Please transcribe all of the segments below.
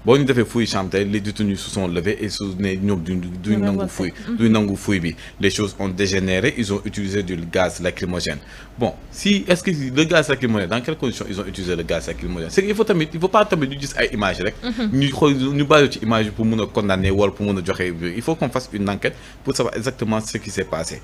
boo ñu defee fouille chambre tey les détenus se sont levés et su ne ñoom duñ nangu fouille bi les choses ont dégénéré ils ont utilisé du gaz lacrymogène bon si est-ce que le gaz lacrymogène dans quelles conditions ils ont utilisé le gaz lacrymogène c'est qu'il faut pas tamit ñu gis ay images rek ñu xool ñu bàyyi ci image pour mun a condamner wala pour mun a joxe il faut qu'on fasse une enquête pour savoir exactement ce qui s'est passé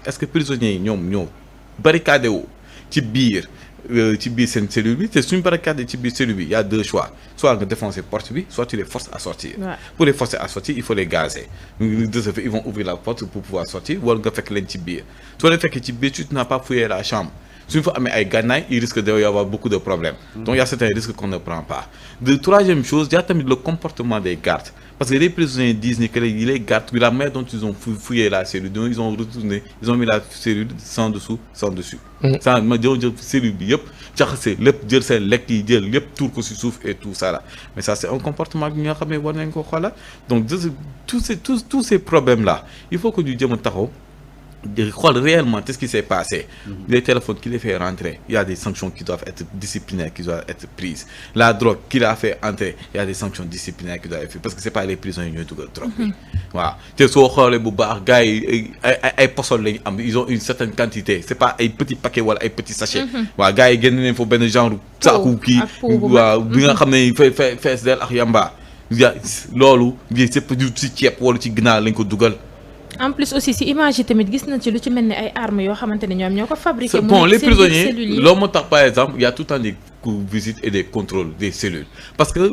est-ce que prisonniers yi ñoo barricadé wu ci biir seen cellule bi te suñu barricade ci biir cellule bi y a deux choix soit nga défoncer porte bi soit tu les forces à sortir pour les forcer à sortir il faut les gazer de ce fait ils vont ouvrir la porte pour pouvoir sortir wala nga fekk leen ci biir soo leen fekkee ci biir tu n'as pas fouillé la chambre suñu fa amee ay gànnaay il risque d'y avoir beaucoup de problèmes donc il y a certains risques qu'on ne prend pas de troisième chose il y a tamit le comportement des gardes parce que les prisonniers disent que les gardes la manière dont ils ont fouillé la cellule donc ils ont retourné ils ont mis la cellule sans dessus sans ma jël cellule bi yëpp jaxase lépp jël seen lekk yi jël lépp tuur ko ci suuf et tout ça là mais ça c'est un comportement bi nga xam ne war nañ ko xoolaat donc tous ces problèmes là il faut que ñu jëm a taxaw de xool réellement qu'est-ce qui s'est passé les téléphones qui les fait rentrer il y a des sanctions qui doivent être disciplinaires qui doivent être prises la drogue qui l'a fait entrer il y a des sanctions disciplinaires qui doivent être prises parce que c'est pas les prisonniers ñooy dugal drogue bi waaw te soo xoolee bu baax gars yi ay posol lañu am ils ont une certaine quantité c'est pas ay petits paquets wala ay petits sachets waaw gars yi génn nañ foofu benn genre saaku kii waaw bi nga xam ne fees del ak yamba loolu c'est du ci ceeb wala ci ginaar lañ ko dugal en plus aussi si image yi tamit gis nañ ci lu ci mel ni ay armes yoo xamante ne ñoom ñoo ko fabriqué. bon les prisonniers loolu moo tax par exemple il y a tout le temps des visites et des contrôles des cellules parce que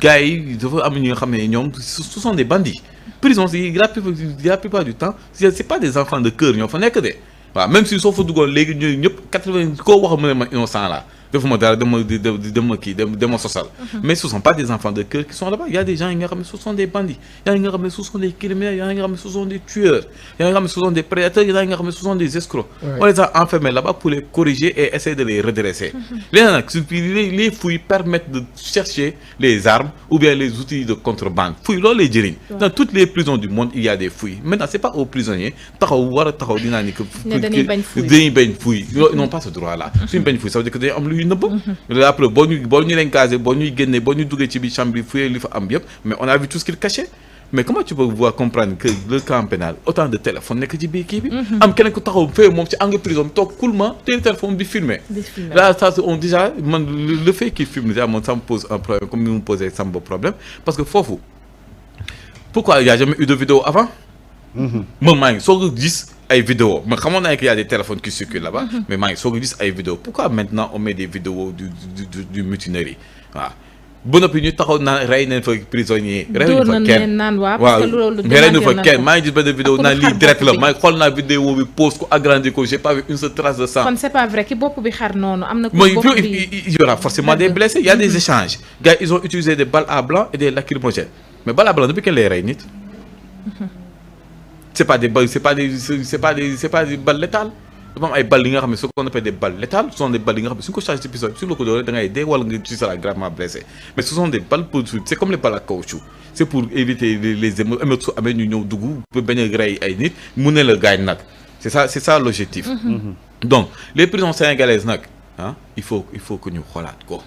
gars yi dafa am ñi nga xam ne ñoom ce sont des bandits prison si la plupart du temps c'est pas des enfants de cœur ñoo fa nekk de waaw même si soo fa duggoon léegi ñooy ñëpp 80 koo wax mu ne ma innocent la defuma dara dama sosal mais ce sont pas des enfants de cœur qui sont là-bas il y a des gens yi nga xam ne ce sont des bandits il y a nga xam ne ce sont des criminels il y a nga xam ne ce sont des tueurs il y a nga xam ne ce sont des prédateurs il y a nga xam ne ce sont des escrocs on les a enfermés là-bas pour les corriger et essayer de les redresser léegi nag les fouilles permettent de chercher les armes ou bien les outils de contrebande fouille loolu lay jëriñ dans toutes les prisons du monde il y a des fouilles maintenant c'est pas aux prisonniers taxaw dinaa ni que dañuy bañ fouille ils n'ont pas ce droit là suñu bañ fouille ça veut dire que dañuy am lu nëbb après boo ñu leen gazé boo ñuy génnee boo ñu duggee ci biir chambre bi fuyee li fa am yëpp mais on a vu tout ce qu'il cachait mais comment tu peux voir comprendre que le camp pénal autant de téléphone nekk ci biir kii bi am keneen ko taxaw fee moom ci angle prison bi toog coolement téye téléphone bi filmer là ça on déjà man le fait qu'il filme déjà man ça me pose un problème comme ni mu posé sama problème parce que foofu pourquoi il y a jamais eu de vidéo avant man maa ngi soog a gis ay vidéos mais xamoon naa qu'il y a des téléphones qui circulent là-bas mais maa ngi soog a gis ay vidéos pourquoi maintenant on met des vidéos du mutinerie waaw ba noppi ñu taxaw naan rey nañ fa prisonnier rey nañ fa kenn waaw rey nañ fa kenn maa ngi gis benn vidéo naan lii direct la maa ngi xool naa vidéo bi pose ko agrandi ko j'ai pas vu une seule trace de sang kon c'est pas vrai ki bopp bi xar noonu am na mais il y aura forcément des blessés il y a des échanges gars ils ont utilisé des balles à blanc et des lacrymogènes mais balles à blanc depuis kenn lay rey nit c'est pas des balles létales dafa am ay balles yi nga xam ne ce qu'on appelle des balles létales ce sont des balles yi nga xam ne suñu ko chargé ci pistolet sur le coup da ngay dee wala nga tu seras gravement blessé mais ce sont des balles pour c'est comme les balles à caoutchouc c'est pour éviter les émeutes su amee ñu ñëw dugg bañ a rey ay nit mu ne la gaañ nag c'est ça l'objectif donc les prisons sénégalaises nag il faut que ñu xoolaat ko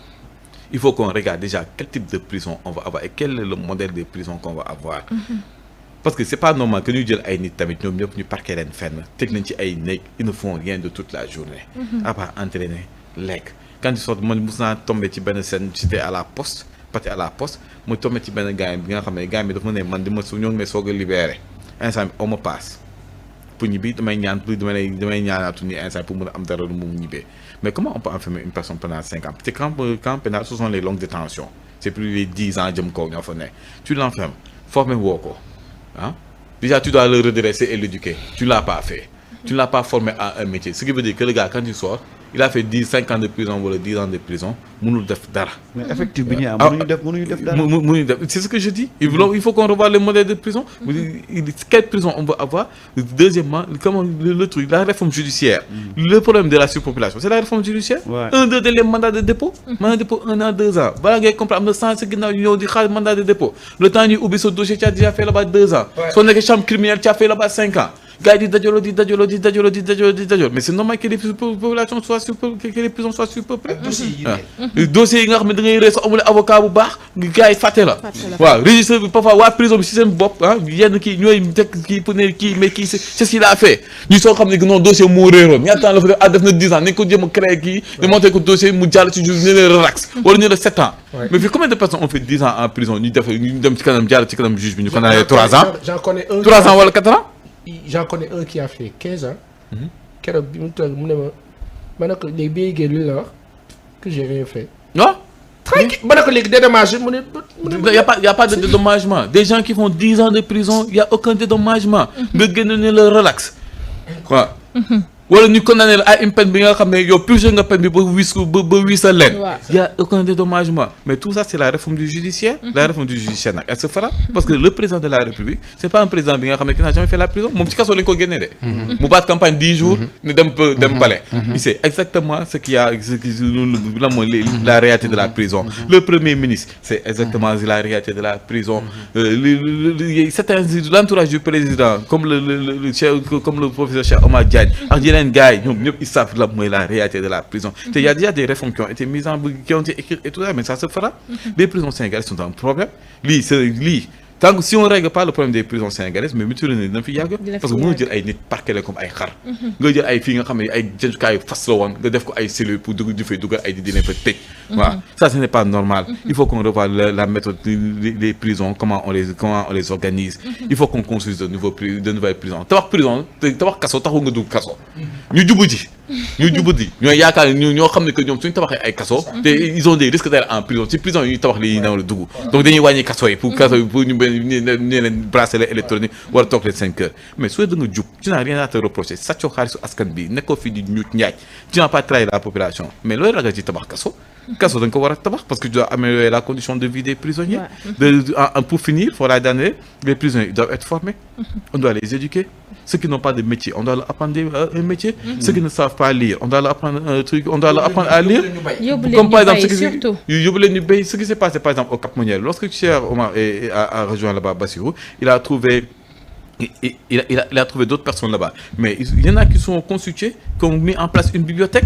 il faut qu'on regarde déjà quel type de prison on va avoir et quel est le modèle de prison qu'on va avoir parce que c'est pas normal que ñu jël ay nit tamit ñoom ñëpp ñu parqué leen fenn teg nañ ci ay néeg ils ne font rien de toute la journée à part entraîner lekk quand ils sortent man mos naa tombé ci benn scène j'étais à la poste parti à la poste mooy tombé ci benn gars bi nga xam ne gars bi dafa ma ne man di ma su ñoo ngi may soog a libéré instant bi on me passe pour ñibbi damay ñaanaatu ni instant pour mën a am dara lu mu ñibbee mais comment on peut enfermer une personne pendant 5 ans te camp pénal ce sont les longues détentions c'est plus les 10 ans jëm kaw ñoo fa ne tu l'enfermes formé woo ko déjà tu dois le redresser et l'éduquer tu l'as pas fait tu ne l'as pas formé à un métier ce qui veut dire que le gars quand il sort il a fait 5 ans de prison wala 10 ans de prison mënul def dara. mais effectivement bi ñu am mënuñu def dara. mënuñu def c'est ce que je dis. il faut qu'on revoie le modèle de prison. Quelle prison on veut avoir. Deuxièmement comment le truc la réforme judiciaire. Le problème de la surpopulation c'est la réforme judiciaire. 1-2 les mandats de dépôt. mandat de dépôt 1 an 2 ans balaa ngay comprendre am na 100 si ginnaaw ñu ñëw di xaar mandat de dépôt le temps ñuy ubbi sa dossier tu as déjà fait là-bas 2 ans. soo nekkee chambre criminelle tu as fait là-bas 5 ans. gars yi di dajaloo mais c'est normal que les populations soient que les prisons soient surpeuplées. dossiers yi nga xam ne da ngay ree soo amulee avocat bu baax gars yi fàtte la. waaw registre bi parfois waa prison bi si seen bopp yenn kii ñooy teg kii pour ne kii mais kii c'est ce qu'il a fait ñu soo xam ne que non dossier moo réeroon ñaata temps la fa def na 10 ans nañ ko jéem a créé kii ne monté ko dossier mu jàll ci ñu ne relax wala ñu ne 7 ans. mais puis combien de personnes ont fait 10 ans en prison ñu dem ci kanam jàll ci kanam juge bi ñu condamné 3 ans. J'en connais un 3 ans wala 4 ans. J'en connais un qui a fait 15 ans. keroog bi mu toog mu ne ma ne ko léegi bi yeggee lu la wax que j'ai rien fait. non. tranquille ma ne ko léegi dédommagé mu ne. y a pas de dédommagement des gens qui font 10 ans de prison y a aucun dédommagement. nga génn ne la relax. waaw. wala ñu condamné la à une peine bi nga xam ne yow purgé nga peine bi ba wiisal leen. y a aucun dédommagement mais tout ça c'est la réforme du judiciaire. la réforme du judiciaire nag elle se fera parce que le président de la République c'est pas un président bi nga xam ne qui n'a jamais fait la prison moom ci kaso lañ ko génnee de. mu baat campagne 10 jours. ne dem palais. il sait exactement ce qu'il y a lan mooy la réalité de la prison. le premier ministre c'est exactement la réalité de la prison. certains l'entourage du président comme le professeur Cheikh Omar Diagne gars yi ñoom ñëpp ils savent la mooy la réalité de la prison te y a déjà des réformes qui ont été mises qui ont été écrites et tout ça mais ça se fera. les prisons sénégalaises sont un problème lii tant que si on règle pas le problème des prisons sénégalaises mais mutuelle ni dina fi yàgg parce que mënoo jël ay nit parquet comme ay xar nga jël ay fii nga xam ne ay jëntukaayu fas la woon nga def ko ay cellules pour di fay dugal ay di leen fa tëj waaw ça ce n'est pas normal il faut qu'on revoie la méthode des prisons comment on les organise il faut qu'on construise de nouvelles prisons tabax prison tabax kaso taxul nga dugg kaso ñu jubadi ñooy yaakaar ñoo xam ne que ñoom suñu tabaxee ay kaso te ils ont des risques d'aller en prison ci prison yi ñuy tabax li na la dugg donc dañuy wàññi kaso yi pour ñu leen bracelet électronique war a toog leen 5 heures mais soo da nga jub tu n'as rien à te reprocher sàccoo xaalisu askan bi nekkoo fi di ñuut njaaj tu n'as pas trahi la population mais looy ragal ci tabax kaso da nga ko war a tabax parce que tu dois améliorer la condition de vie des prisonniers pour finir pour la dernière les prisonniers ils doivent être formés on doit les éduquer ceux qui n'ont pas de métier on doit leur apprendre un métier ceux qui ne savent pas lire on doit leur apprendre un truc on doit leur apprendre à lire comme par exemple yóbbu leen ñu béy ce qui s'est passé par exemple au Cap Monnier lorsque Cheikh Omar a rejoint là-bas Bassirou il a trouvé d'autres personnes là-bas mais il y en a qui sont constitués qui ont mis en place une bibliothèque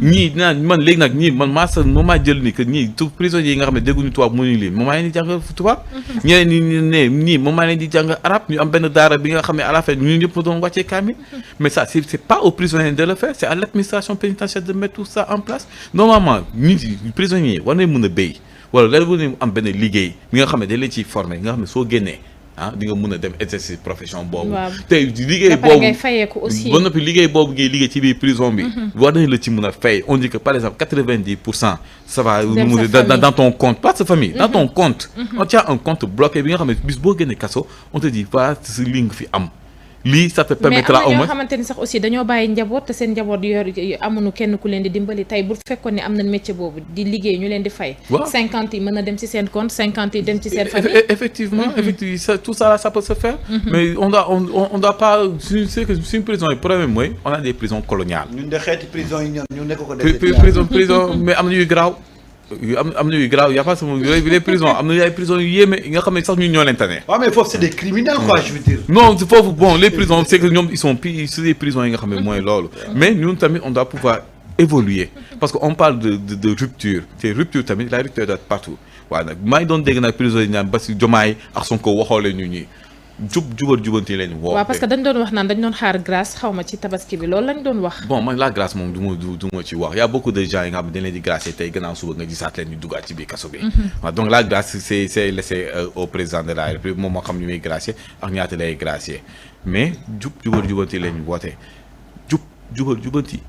ñii naan man léegi nag ñii man maa jël ni que ñii tout prisonniers yi nga xam ne dégguñu tubaab mënuñu lire moom maa leen di jàng tubaab ñeneen ñii moom maa leen di jàng arabe ñu am benn daara bi nga xam ne à la fin ñu ñëpp doon wàccee kaamil mais ça c'est pas aux prisonniers de le faire c'est à l'administration pénitentiaire de mettre tout ça en place normalement ñi prisonniers war nañ mën a béy wala da war nañ am benn liggéey bi nga xam ne dañ leen ciy former nga xam ne soo génnee di nga mën a dem exercer profession boobu. te liggéey boobu ngay fayeeku aussi ba noppi liggéey boobu ngay liggéey ci biir prison bi. war nañ la ci mën a fay on dit que par exemple 90% ça va dans ton compte pas sa famille. dans ton compte. on tient un compte bloqué bi nga xam ne bis boo génnee kaso on te dit voilà si li nga fi am. lii ça te permettra au moins mais am na ñoo xamante ni sax aussi dañoo bàyyi njaboot te seen njaboot amuñu kenn ku leen di dimbali tey bu fekkoon ne am na métier boobu di liggéey ñu leen di fay. waaw 50 yi mën na dem ci seen compte 50 yi dem ci seen famille. effectivement tout ça ça peut se faire. mais on doit pas c'est que suñu prison yi problème mooy on a des prisons coloniales. ñun de xeeti prison yi ñu nekk ko prison mais am na yuy garaaw. am na yu grave y a pas sama les prisons am na ay prisons yu yéeme yi nga xam ne sax ñun ñoo leen tane. waaw mais foofu c'est des criminels quoi je veux dire. non foofu bon les prisons c'est que ñoom ils sont pires c'est des prisons yi nga xam ne mooy loolu. mais ñun tamit on doit pouvoir évoluer parce que on parle de rupture te rupture tamit la rupture doit être partout waaw nag maa ngi doon dégg nag prisons yi ñaan Bassirou Diomaye ak Sonko waxoo leen ñu ñii. jubanti leen woo. waaw parce que dañ doon wax naan dañ doon xaar grâce xaw ma ci tabaski bi loolu lañ doon wax. bon man la grâce moom du ma ci wax y a beaucoup de gens yi nga xam ne dañ leen di gracier tey gannaaw suba nga gisaat leen ñu duggaat ci biir kaso bi. waaw donc la grâce c'est laissé au président de la République moom moo xam ñu muy gracier ak ñaata lay gracier mais jubanti leen woote jubanti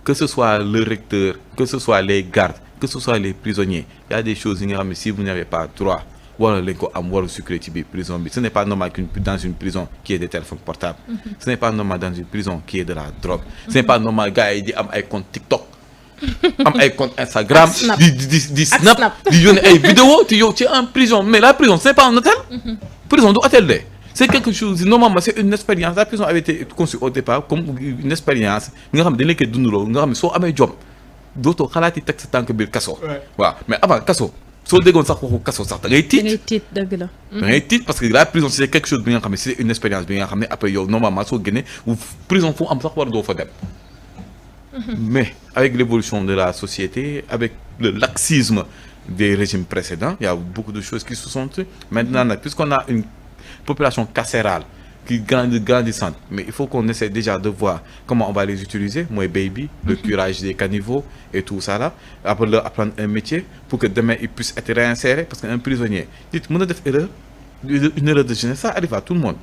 que ce soit le recteur que ce soit les gardes que ce soit les prisonniers y a des choses yi nga xam ne si vous n'avez pas droit. wala lañ ko am war a sucré ci biir prison bi ce n'est pas normal dans une prison qui est des téléphones portables ce n'est pas normal dans une prison qui est de la drogue ce n'est pas normal gars yi di am ay compte TikTok am ay compte Instagram di snap di yónnee ay vidéo te yow ci en prison mais la prison ce n'est pas un hôtel prison du hôtel de c'est quelque chose normalement c'est une expérience la prison avait été conçue au départ comme une expérience nga xam ne dañ la koy dundaloo nga xam ne soo amee jom dootoo xalaati teg sa tànk biir kaso waaw mais avant kaso soo déggoon sax waxu kaso sax da ngay tiit. da ngay tiit dëgg la. da ngay tiit parce que la prison c'est quelque chose bi nga xam ne c'est une expérience bi nga xam ne après yow normalement soo génnee prison fu am sax war doo fa dem. mais avec l'évolution de la société avec le laxisme des régimes précédents il y a beaucoup de choses qui se sont maintenant nag puisqu'on a une population carcérale qui grandissante mais il faut qu'on essaie déjà de voir comment on va les utiliser mooy baby le curage des caniveaux et tout ça là après leur apprendre un métier pour que demain ils puissent être réinsérés parce qu'un prisonnier nit mën na def erreur une erreur de jeunesse ça arrive à tout le monde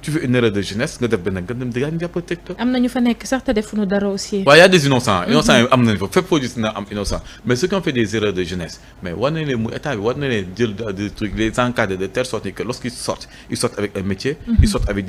tu fais une erreur de jeunesse nga def benn nga dem dëgg jàpp teg am na ñu fa nekk sax te defuñu dara aussi. waaw y a des innocents innocents yi am nañu fa fépp foo gis na am innocent mais ceux qui ont fait des erreurs de jeunesse mais war nañ leen mu état bi war na leen jël des trucs les encadrer de telle sorte que lorsqu'ils sortent avec un métier ils sortent avec